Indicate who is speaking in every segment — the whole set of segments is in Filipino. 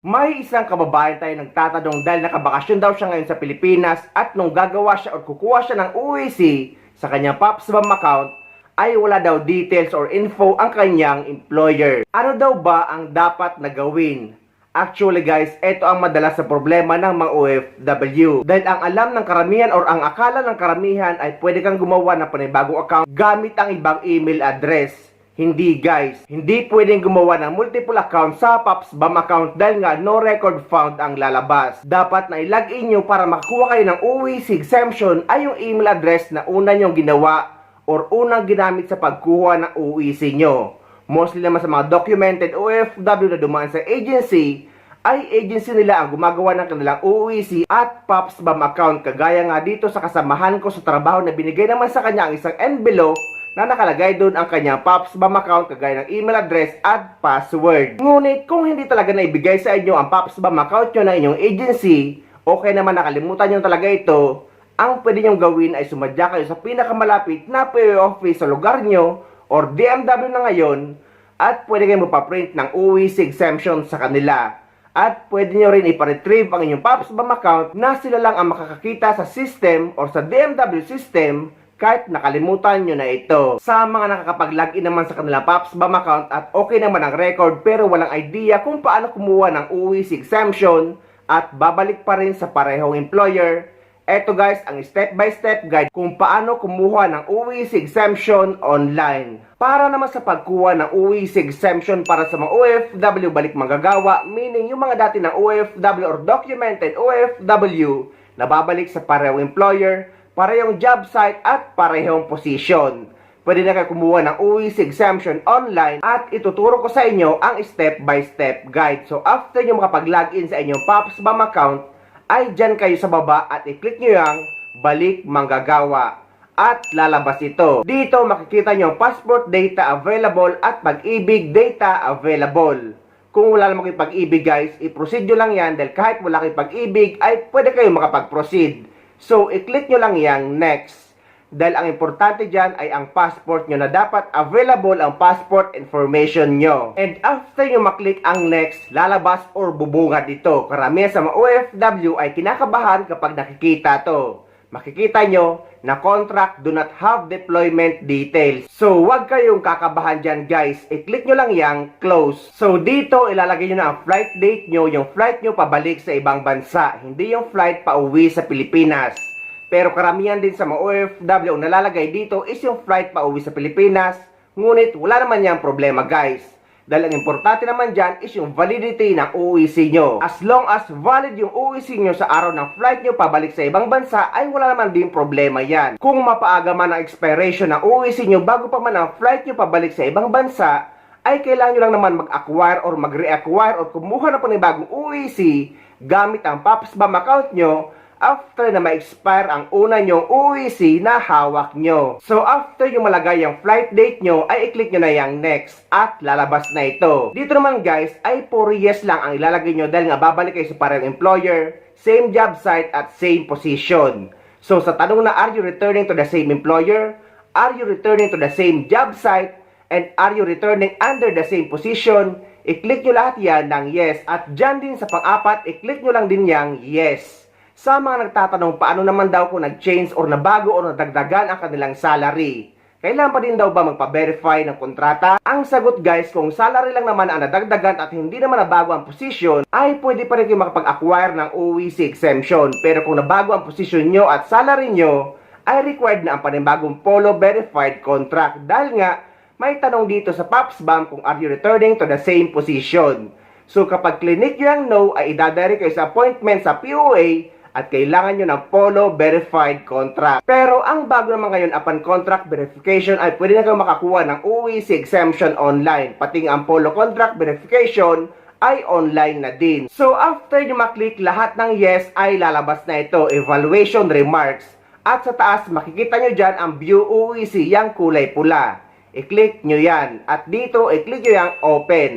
Speaker 1: May isang kababayan tayo nagtatanong dahil nakabakasyon daw siya ngayon sa Pilipinas at nung gagawa siya o kukuha siya ng UEC sa kanyang PopsBank account ay wala daw details or info ang kanyang employer. Ano daw ba ang dapat na gawin? Actually guys, ito ang madalas na problema ng mga OFW. Dahil ang alam ng karamihan or ang akala ng karamihan ay pwede kang gumawa ng panibagong account gamit ang ibang email address. Hindi guys, hindi pwedeng gumawa ng multiple account sa PopsBank account dahil nga no record found ang lalabas. Dapat na i-login nyo para makakuha kayo ng UEC exemption ay yung email address na una nyong ginawa or unang ginamit sa pagkuha ng UEC nyo. Mostly naman sa mga documented OFW na dumaan sa agency, ay agency nila ang gumagawa ng kanilang UEC at PopsBank account. Kagaya nga dito sa kasamahan ko sa trabaho na binigay naman sa kanya ang isang envelope na nakalagay doon ang kanyang PopsBank account kagaya ng email address at password. Ngunit kung hindi talaga naibigay sa inyo ang PopsBank account nyo ng inyong agency, okay naman nakalimutan nyo talaga ito, ang pwede nyong gawin ay sumadya kayo sa pinakamalapit na PO office sa lugar nyo or DMW na ngayon at pwede kayo mapaprint ng UEC exemption sa kanila. At pwede nyo rin iparetrieve ang inyong PopsBank account na sila lang ang makakakita sa system or sa DMW system kahit nakalimutan nyo na ito. Sa mga nakakapag-login naman sa kanilang PopsBank account at okay naman ang record pero walang idea kung paano kumuha ng UEC exemption at babalik pa rin sa parehong employer, eto guys ang step-by-step guide kung paano kumuha ng UEC exemption online. Para naman sa pagkuha ng UEC exemption para sa mga OFW balik manggagawa, meaning yung mga dati ng OFW or documented OFW na babalik sa parehong employer, parehong job site at parehong position. Pwede na kayo kumuha ng UEC exemption online at ituturo ko sa inyo ang step-by-step guide. So after nyo makapag-login sa inyong PopsBank account, ay dyan kayo sa baba at i-click nyo yung balik manggagawa. At lalabas ito. Dito makikita nyo passport data available at pag-ibig data available. Kung wala naman kayong pag-ibig guys, i-proceed nyo lang yan dahil kahit wala kayong pag-ibig ay pwede kayo makapag-proceed. So, i-click nyo lang yang next. Dahil ang importante dyan ay ang passport nyo na dapat available ang passport information nyo. And after nyo maklik ang next, lalabas or bubungad ito. Karamihan sa mga OFW ay kinakabahan kapag nakikita to. Makikita nyo na contract do not have deployment details. So, wag kayong kakabahan dyan guys. I-click nyo lang yang close. So, dito ilalagay nyo na ang flight date nyo, yung flight nyo pabalik sa ibang bansa. Hindi yung flight pa uwi sa Pilipinas. Pero karamihan din sa mga OFW ang nalalagay dito is yung flight pa uwi sa Pilipinas. Ngunit wala naman yang problema guys. Dahil ang importante naman dyan is yung validity ng UEC nyo. As long as valid yung UEC nyo sa araw ng flight nyo pabalik sa ibang bansa, ay wala naman din problema yan. Kung mapaaga man ang expiration ng UEC nyo bago pa man ang flight nyo pabalik sa ibang bansa, ay kailangan nyo lang naman mag-acquire or mag-reacquire or kumuha na panibagong UEC gamit ang PopsBank account nyo after na ma-expire ang una nyong UEC na hawak nyo. So after yung malagay yung flight date nyo, ay i-click nyo na yung next at lalabas na ito. Dito naman guys, ay puro yes lang ang ilalagay nyo dahil nga babalik kayo sa parehong employer, same job site at same position. So sa tanong na are you returning to the same employer, are you returning to the same job site, and are you returning under the same position, i-click nyo lahat yan ng yes. At dyan din sa pang-apat, i-click nyo lang din yung yes. Sa mga nagtatanong paano naman daw kung nag-change or nabago or nadagdagan ang kanilang salary, kailan pa din daw ba magpa-verify ng kontrata? Ang sagot guys, kung salary lang naman ang nadagdagan at hindi naman nabago ang position, ay pwede pa rin kayo makapag-acquire ng UEC exemption. Pero kung nabago ang position nyo at salary nyo, ay required na ang panibagong Polo verified contract. Dahil nga, may tanong dito sa PopsBank kung are you returning to the same position. So kapag clinic nyo ang no, ay idadari kayo sa appointment sa POA at kailangan nyo ng Polo verified contract. Pero ang bago naman ngayon upon contract verification ay pwede na kayo makakuha ng UEC exemption online. Pati ang Polo contract verification ay online na din. So after nyo maklik lahat ng yes ay lalabas na ito, evaluation remarks. At sa taas makikita nyo dyan ang view UEC, yung kulay pula. I-click nyo yan. At dito i-click nyo yung open.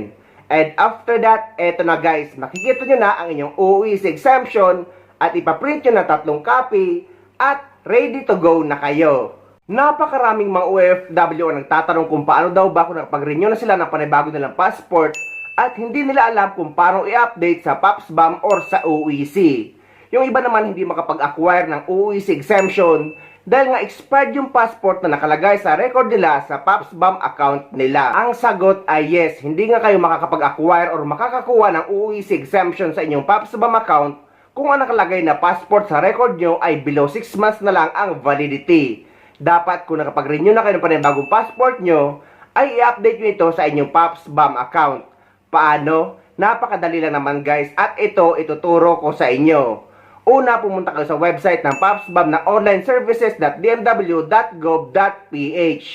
Speaker 1: And after that, eto na guys, makikita nyo na ang inyong UEC exemption at ipaprint nyo na 3 copy at ready to go na kayo. Napakaraming mga OFW ang nagtatanong kung paano daw ba kung nakapag-renew na sila ng panibago nilang passport at hindi nila alam kung paano i-update sa PAPSBAM or sa OEC. Yung iba naman hindi makapag-acquire ng OEC exemption dahil nga expired yung passport na nakalagay sa record nila sa PAPSBAM account nila. Ang sagot ay yes, hindi nga kayo makakapag-acquire or makakakuha ng OEC exemption sa inyong PAPSBAM account kung ang nakalagay na passport sa record nyo ay below 6 months na lang ang validity. Dapat kung nakapag-renew na kayo ng panibagong passport nyo, ay i-update nyo ito sa inyong PAPSBAM account. Paano? Napakadali lang naman guys at ito ituturo ko sa inyo. Una, pumunta kayo sa website ng PAPSBAM na onlineservices.dmw.gov.ph.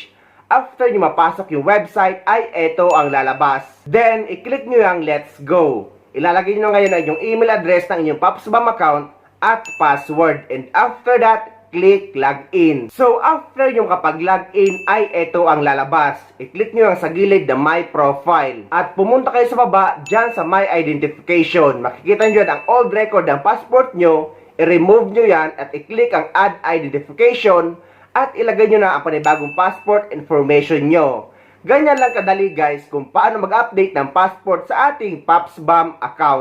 Speaker 1: After nyo mapasok yung website, ay ito ang lalabas. Then, i-click nyo yung Let's Go. Ilalagay nyo ngayon ang inyong email address ng inyong PAPSBAM account at password. And after that, click Login. So, after yung kapag login, ay ito ang lalabas. I-click nyo yung sa gilid na My Profile. At pumunta kayo sa baba, dyan sa My Identification. Makikita nyo yan ang old record ng passport nyo. I-remove nyo yan at i-click ang Add Identification. At ilagay nyo na ang panibagong passport information nyo. Ganyan lang kadali guys kung paano mag-update ng passport sa ating PAPSBAM account.